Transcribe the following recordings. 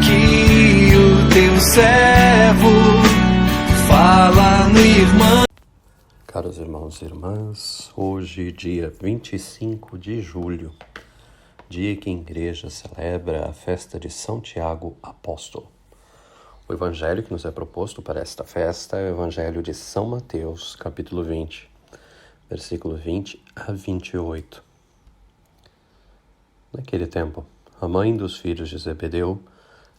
aqui o teu servo, fala no irmão. Caros irmãos e irmãs, hoje, dia 25 de julho, dia que a igreja celebra a festa de São Tiago Apóstolo. O evangelho que nos é proposto para esta festa é o evangelho de São Mateus, capítulo 20, versículo 20 a 28. Naquele tempo, a mãe dos filhos de Zebedeu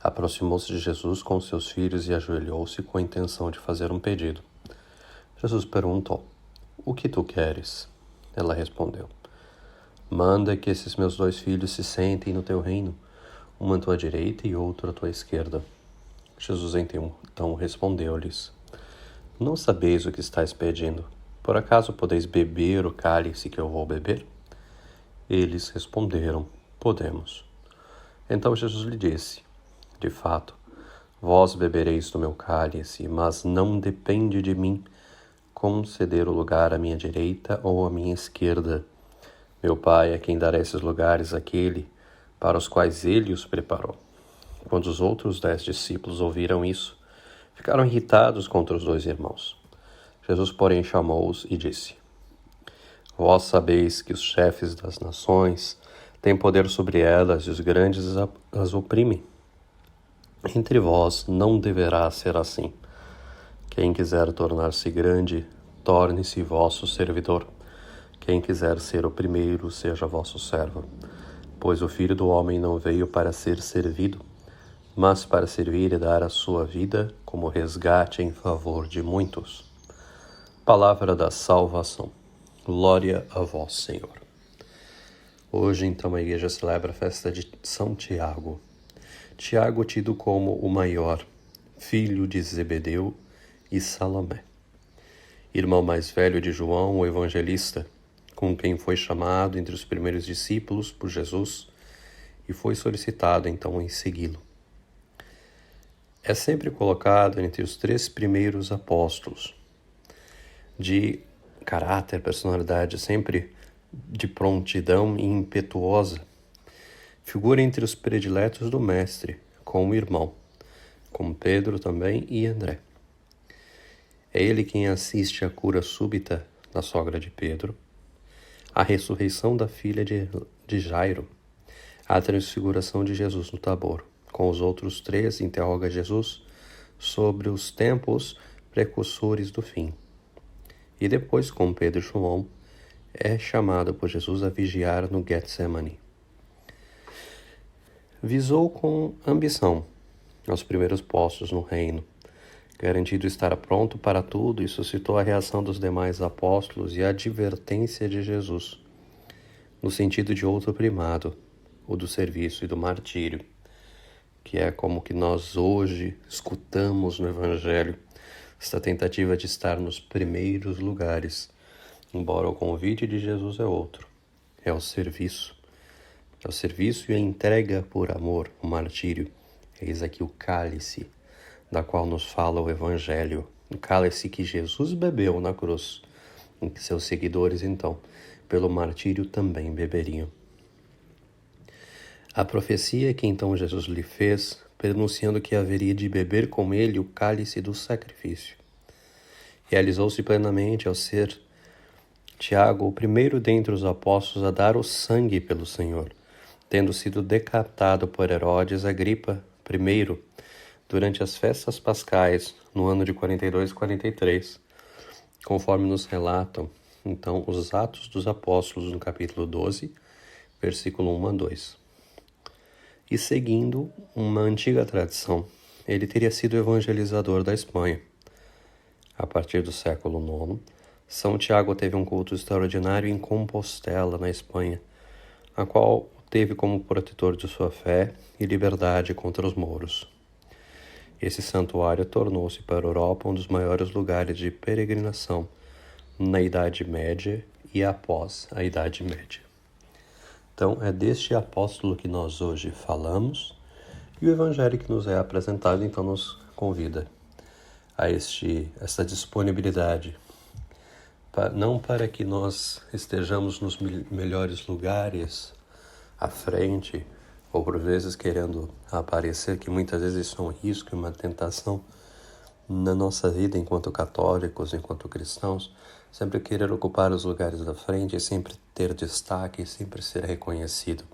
aproximou-se de Jesus com seus filhos e ajoelhou-se com a intenção de fazer um pedido. Jesus perguntou: "O que tu queres?" Ela respondeu: "Manda que esses meus 2 filhos se sentem no teu reino, um à tua direita e outro à tua esquerda." Jesus então respondeu-lhes: "Não sabeis o que estáis pedindo. Por acaso podeis beber o cálice que eu vou beber?" Eles responderam: "Podemos." Então Jesus lhe disse: "De fato, vós bebereis do meu cálice, mas não depende de mim conceder o lugar à minha direita ou à minha esquerda. Meu Pai é quem dará esses lugares àquele para os quais ele os preparou." Quando os outros 10 discípulos ouviram isso, ficaram irritados contra os 2 irmãos. Jesus, porém, chamou-os e disse: "Vós sabeis que os chefes das nações têm poder sobre elas e os grandes as oprimem. Entre vós não deverá ser assim. Quem quiser tornar-se grande, torne-se vosso servidor. Quem quiser ser o primeiro, seja vosso servo. Pois o Filho do Homem não veio para ser servido, mas para servir e dar a sua vida como resgate em favor de muitos." Palavra da salvação. Glória a vós, Senhor. Hoje, então, a igreja celebra a festa de São Tiago. Tiago, tido como o maior, filho de Zebedeu e Salomé, irmão mais velho de João, o evangelista, com quem foi chamado entre os primeiros discípulos por Jesus e foi solicitado então em segui-lo. É sempre colocado entre os 3 primeiros apóstolos, de caráter, personalidade sempre de prontidão e impetuosa. Figura entre os prediletos do mestre, como irmão, como Pedro também e André. É ele quem assiste à cura súbita da sogra de Pedro, à ressurreição da filha de Jairo, à transfiguração de Jesus no Tabor. Com os outros 3, interroga Jesus sobre os tempos precursores do fim. E depois, com Pedro e João, é chamado por Jesus a vigiar no Getsemane. Visou com ambição aos primeiros postos no reino, garantido estar pronto para tudo, e suscitou a reação dos demais apóstolos e a advertência de Jesus, no sentido de outro primado, o do serviço e do martírio, que é como que nós hoje escutamos no Evangelho, esta tentativa de estar nos primeiros lugares, embora o convite de Jesus é outro, é o serviço. É o serviço e a entrega por amor, o martírio. Eis aqui o cálice, da qual nos fala o Evangelho, o cálice que Jesus bebeu na cruz, em que seus seguidores, então, pelo martírio também beberiam. A profecia que então Jesus lhe fez, pronunciando que haveria de beber com ele o cálice do sacrifício, realizou-se plenamente ao ser Tiago o primeiro dentre os apóstolos a dar o sangue pelo Senhor, tendo sido decapitado por Herodes Agripa I, durante as festas pascais, no ano de 42 e 43, conforme nos relatam, então, os Atos dos Apóstolos, no capítulo 12, versículo 1 a 2. E seguindo uma antiga tradição, ele teria sido evangelizador da Espanha. A partir do século IX, São Tiago teve um culto extraordinário em Compostela, na Espanha, a qual teve como protetor de sua fé e liberdade contra os mouros. Esse santuário tornou-se para a Europa um dos maiores lugares de peregrinação na Idade Média e após a Idade Média. Então, é deste apóstolo que nós hoje falamos, e o evangelho que nos é apresentado, então, nos convida a esta disponibilidade, não para que nós estejamos nos melhores lugares, à frente, ou por vezes querendo aparecer, que muitas vezes isso é um risco e uma tentação na nossa vida enquanto católicos, enquanto cristãos, sempre querer ocupar os lugares da frente, sempre ter destaque, sempre ser reconhecido.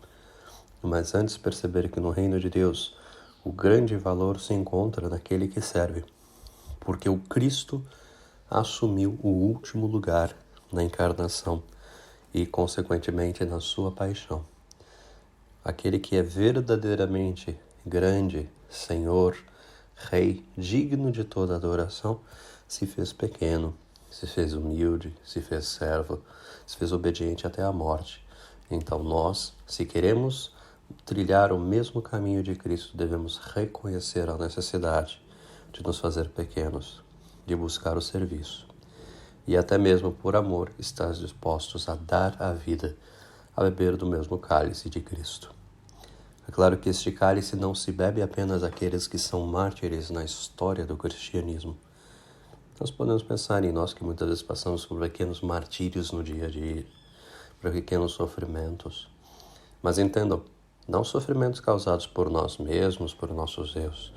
Mas antes perceber que no reino de Deus o grande valor se encontra naquele que serve, porque o Cristo assumiu o último lugar na encarnação e, consequentemente, na sua paixão. Aquele que é verdadeiramente grande, Senhor, Rei, digno de toda adoração, se fez pequeno, se fez humilde, se fez servo, se fez obediente até a morte. Então nós, se queremos trilhar o mesmo caminho de Cristo, devemos reconhecer a necessidade de nos fazer pequenos, de buscar o serviço. E até mesmo por amor, estás dispostos a dar a vida, a beber do mesmo cálice de Cristo. É claro que este cálice não se bebe apenas àqueles que são mártires na história do cristianismo. Nós podemos pensar em nós que muitas vezes passamos por pequenos martírios no dia a dia, por pequenos sofrimentos. Mas entendam, não sofrimentos causados por nós mesmos, por nossos erros,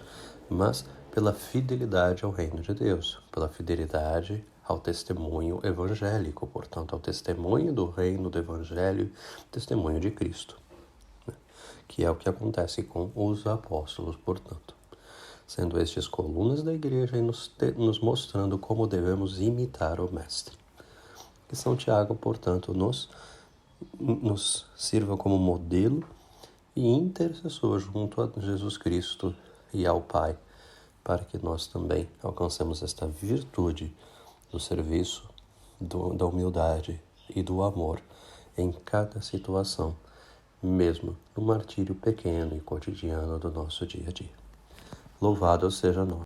mas pela fidelidade ao reino de Deus, pela fidelidade ao testemunho evangélico, portanto, ao testemunho do reino do evangelho, testemunho de Cristo, que é o que acontece com os apóstolos, portanto, sendo estes colunas da igreja e nos mostrando como devemos imitar o Mestre. Que São Tiago, portanto, nos sirva como modelo e intercessor junto a Jesus Cristo e ao Pai, para que nós também alcancemos esta virtude do serviço, da humildade e do amor em cada situação, mesmo no martírio pequeno e cotidiano do nosso dia a dia. Louvado seja nós.